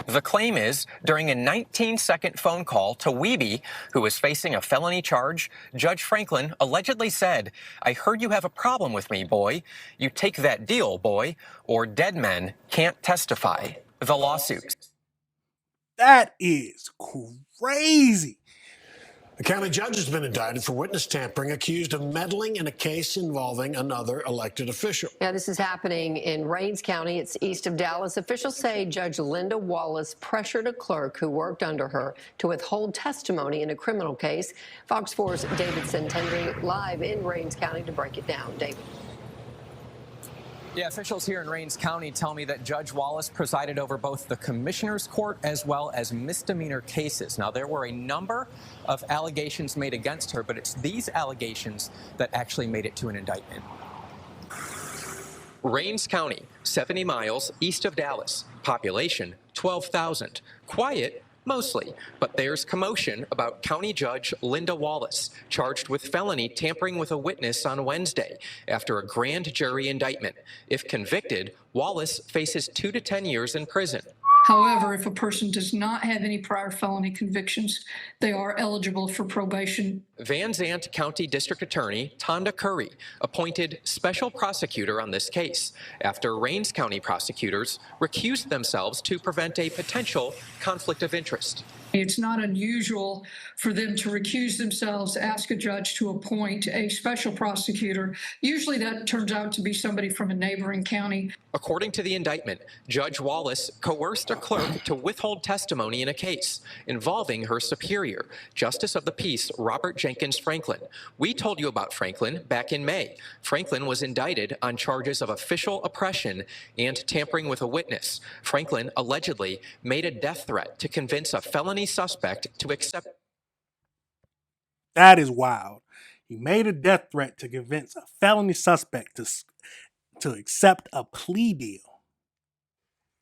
The claim is, during a 19-second phone call to Wiebe, who was facing a felony charge, Judge Franklin allegedly said, "I heard you have a problem with me, boy. You take that deal, boy, or dead men can't testify." The lawsuit. That is crazy. The county judge has been indicted for witness tampering, accused of meddling in a case involving another elected official. Yeah, this is happening in Rains County. It's east of Dallas. Officials say Judge Linda Wallace pressured a clerk who worked under her to withhold testimony in a criminal case. Fox 4's David Centendry live in Rains County to break it down. David. Yeah, officials here in Rains County tell me that Judge Wallace presided over both the commissioner's court as well as misdemeanor cases. Now, there were a number of allegations made against her, but it's these allegations that actually made it to an indictment. Rains County, 70 miles east of Dallas. Population, 12,000. Quiet, mostly, but there's commotion about County Judge Linda Wallace, charged with felony tampering with a witness on Wednesday after a grand jury indictment. If convicted, Wallace faces 2 to 10 years in prison. However, if a person does not have any prior felony convictions, they are eligible for probation. Van Zant County District Attorney Tonda Curry appointed special prosecutor on this case after Rains County prosecutors recused themselves to prevent a potential conflict of interest. It's not unusual for them to recuse themselves, ask a judge to appoint a special prosecutor. Usually that turns out to be somebody from a neighboring county. According to the indictment, Judge Wallace coerced a clerk to withhold testimony in a case involving her superior, Justice of the Peace Robert Jenkins Franklin. We told you about Franklin back in May. Franklin was indicted on charges of official oppression and tampering with a witness. Franklin allegedly made a death threat to convince a felony suspect to accept. That is wild. He made a death threat to convince a felony suspect to accept a plea deal.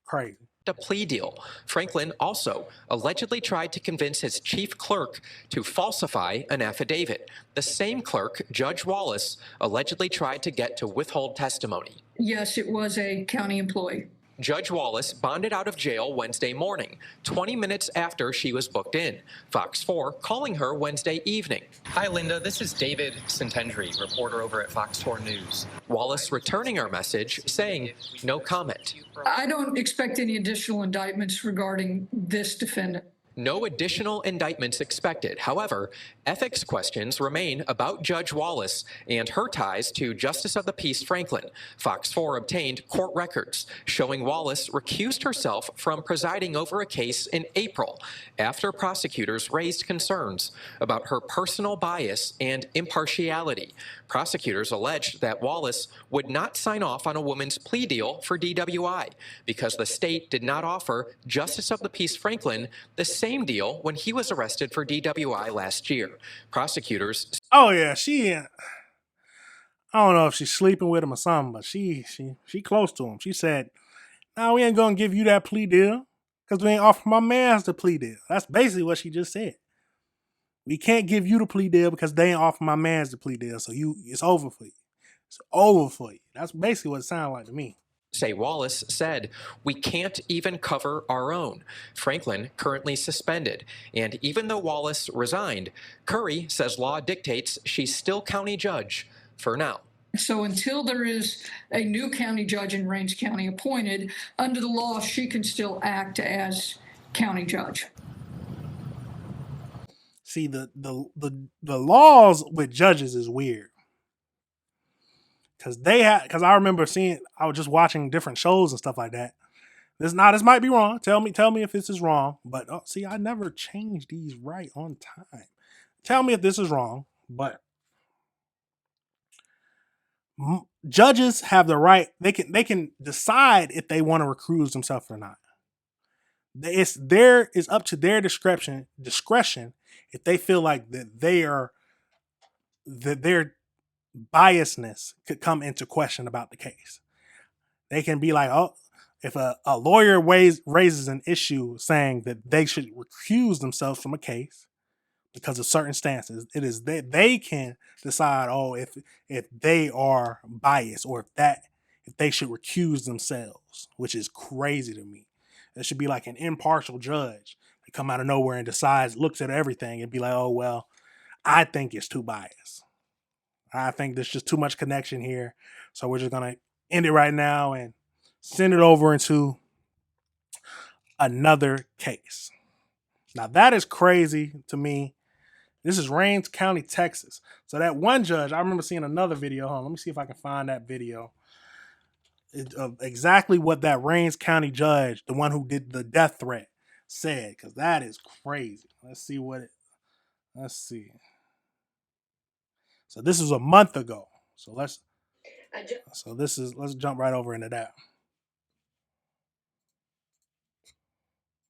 Crazy. A plea deal. Franklin also allegedly tried to convince his chief clerk to falsify an affidavit. The same clerk, Judge Wallace, allegedly tried to get to withhold testimony. Yes, it was a county employee. Judge Wallace bonded out of jail Wednesday morning, 20 minutes after she was booked in. Fox 4 calling her Wednesday evening. Hi, Linda. This is David Centendry, reporter over at Fox 4 News. Wallace returning our message, saying no comment. I don't expect any additional indictments regarding this defendant. No additional indictments expected. However, ethics questions remain about Judge Wallace and her ties to Justice of the Peace Franklin. Fox 4 obtained court records showing Wallace recused herself from presiding over a case in April after prosecutors raised concerns about her personal bias and impartiality. Prosecutors alleged that Wallace would not sign off on a woman's plea deal for DWI because the state did not offer Justice of the Peace Franklin the same deal when he was arrested for DWI last year. Prosecutors. Oh yeah, I don't know if she's sleeping with him or something, but she close to him. She said, "No, we ain't gonna give you that plea deal because we ain't offer my mans the plea deal." That's basically what she just said. We can't give you the plea deal because they ain't offer my mans the plea deal. So it's over for you. It's over for you. That's basically what it sounded like to me. Say Wallace said, "We can't even cover our own." Franklin currently suspended. And even though Wallace resigned, Curry says law dictates she's still county judge for now. So until there is a new county judge in Rains County appointed, under the law, she can still act as county judge. See, the laws with judges is weird. Because I remember I was just watching different shows and stuff like that. This might be wrong. Tell me if this is wrong. But see, I never change these right on time. Tell me if this is wrong. But judges have the right. They can decide if they want to recuse themselves or not. It's up to their discretion if they feel like that their biasness could come into question about the case. They can be like, oh, if a lawyer raises an issue saying that they should recuse themselves from a case because of certain stances, it is that they can decide, if they are biased or if they should recuse themselves, which is crazy to me. There should be like an impartial judge that come out of nowhere and decides, looks at everything and be like, oh, well, I think it's too biased. I think there's just too much connection here. So we're just going to end it right now and send it over into another case. Now, that is crazy to me. This is Rains County, Texas. So that one judge, I remember seeing another video. Hold on, let me see if I can find that video of exactly what that Rains County judge, the one who did the death threat, said, because that is crazy. Let's see. So this was a month ago. So let's jump right over into that.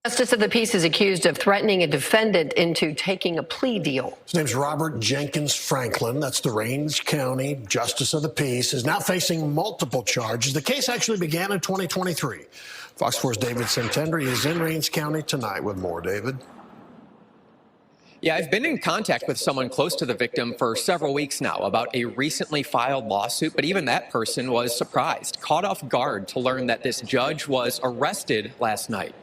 Justice of the Peace is accused of threatening a defendant into taking a plea deal. His name's Robert Jenkins Franklin. That's the Rains County Justice of the Peace, is now facing multiple charges. The case actually began in 2023. Fox 4's David Santendri is in Rains County tonight with more. David? Yeah, I've been in contact with someone close to the victim for several weeks now about a recently filed lawsuit, but even that person was surprised, caught off guard to learn that this judge was arrested last night.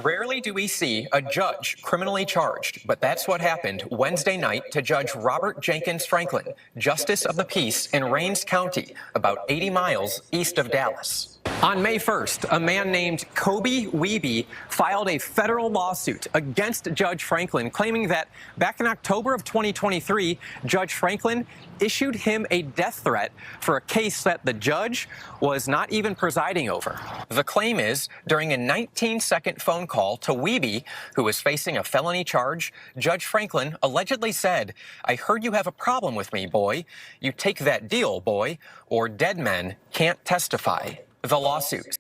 Rarely do we see a judge criminally charged, but that's what happened Wednesday night to Judge Robert Jenkins Franklin, Justice of the Peace in Rains County, about 80 miles east of Dallas. On May 1st, a man named Kobe Wiebe filed a federal lawsuit against Judge Franklin, claiming that back in October of 2023, Judge Franklin issued him a death threat for a case that the judge was not even presiding over. The claim is, during a 19-second phone call to Wiebe, who was facing a felony charge, Judge Franklin allegedly said, "I heard you have a problem with me, boy. You take that deal, boy, or dead men can't testify." The lawsuit.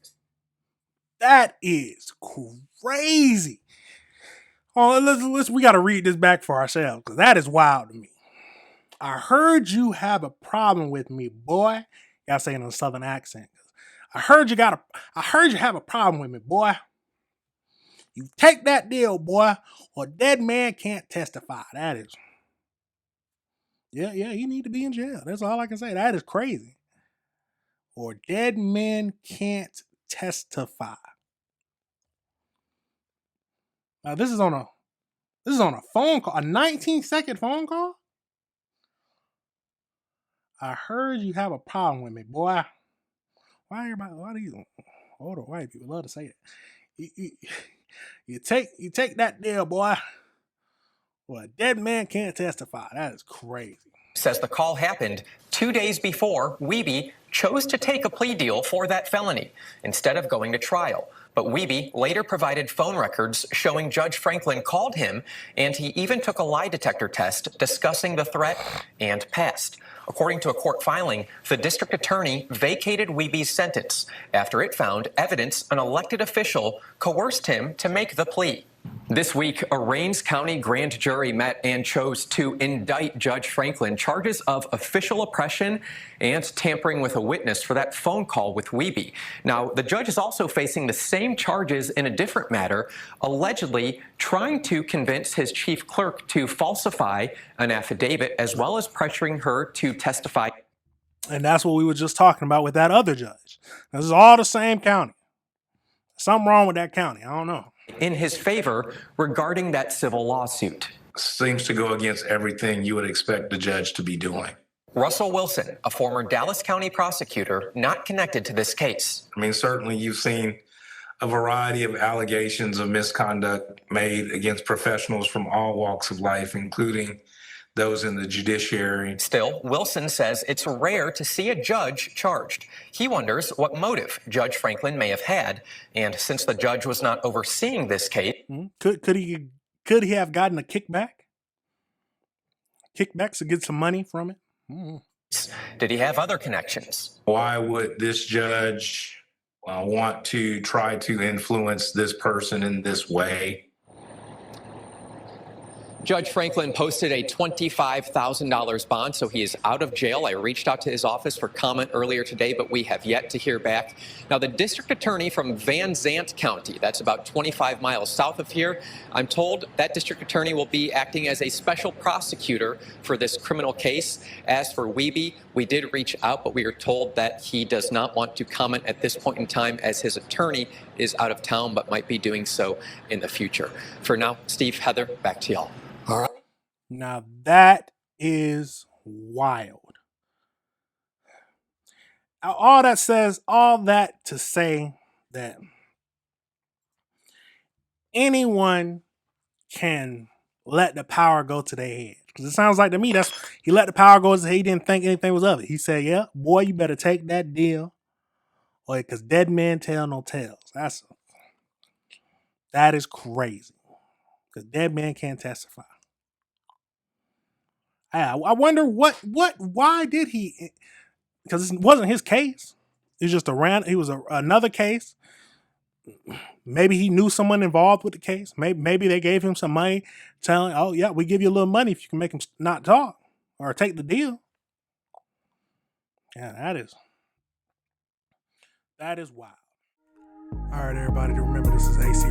That is crazy. Oh, we got to read this back for ourselves because that is wild to me. I heard you have a problem with me, boy. Y'all saying in a southern accent. I heard you have a problem with me, boy. You take that deal, boy, or dead man can't testify. That is, yeah, you need to be in jail. That's all I can say. That is crazy. Or dead men can't testify. Now this is on a phone call, a 19-second phone call. I heard you have a problem with me, boy. Why do you older white people love to say it? You take that deal, boy. Well, a dead man can't testify. That is crazy. Says the call happened 2 days before Wiebe chose to take a plea deal for that felony instead of going to trial. But Wiebe later provided phone records showing Judge Franklin called him, and he even took a lie detector test discussing the threat and passed. According to a court filing, the district attorney vacated Wiebe's sentence after it found evidence an elected official coerced him to make the plea. This week, a Rains County grand jury met and chose to indict Judge Franklin charges of official oppression and tampering with a witness for that phone call with Wiebe. Now, the judge is also facing the same charges in a different matter, allegedly trying to convince his chief clerk to falsify an affidavit, as well as pressuring her to testify. And that's what we were just talking about with that other judge. This is all the same county. Something wrong with that county. I don't know. In his favor regarding that civil lawsuit. Seems to go against everything you would expect the judge to be doing. Russell Wilson, a former Dallas County prosecutor, not connected to this case. I mean, certainly you've seen a variety of allegations of misconduct made against professionals from all walks of life, including those in the judiciary. Still, Wilson says it's rare to see a judge charged. He wonders what motive Judge Franklin may have had, and since the judge was not overseeing this case, could he have gotten a kickback? Kickbacks to get some money from it? Did he have other connections? Why would this judge want to try to influence this person in this way? Judge Franklin posted a $25,000 bond, so he is out of jail. I reached out to his office for comment earlier today, but we have yet to hear back. Now, the district attorney from Van Zant County, that's about 25 miles south of here, I'm told that district attorney will be acting as a special prosecutor for this criminal case. As for Wiebe, we did reach out, but we are told that he does not want to comment at this point in time as his attorney is out of town, but might be doing so in the future. For now, Steve, Heather, back to y'all. All right. Now that is wild. All that to say that anyone can let the power go to their head. Because it sounds like to me he let the power go to his head. He didn't think anything was of it. He said, "Yeah, boy, you better take that deal, or because dead men tell no tales." That is crazy. Because dead men can't testify. I wonder why did he? Because it wasn't his case. It was just another case. Maybe he knew someone involved with the case. Maybe they gave him some money, telling, "Oh yeah, we give you a little money if you can make him not talk or take the deal." Yeah, that is wild. All right, everybody, remember this is AC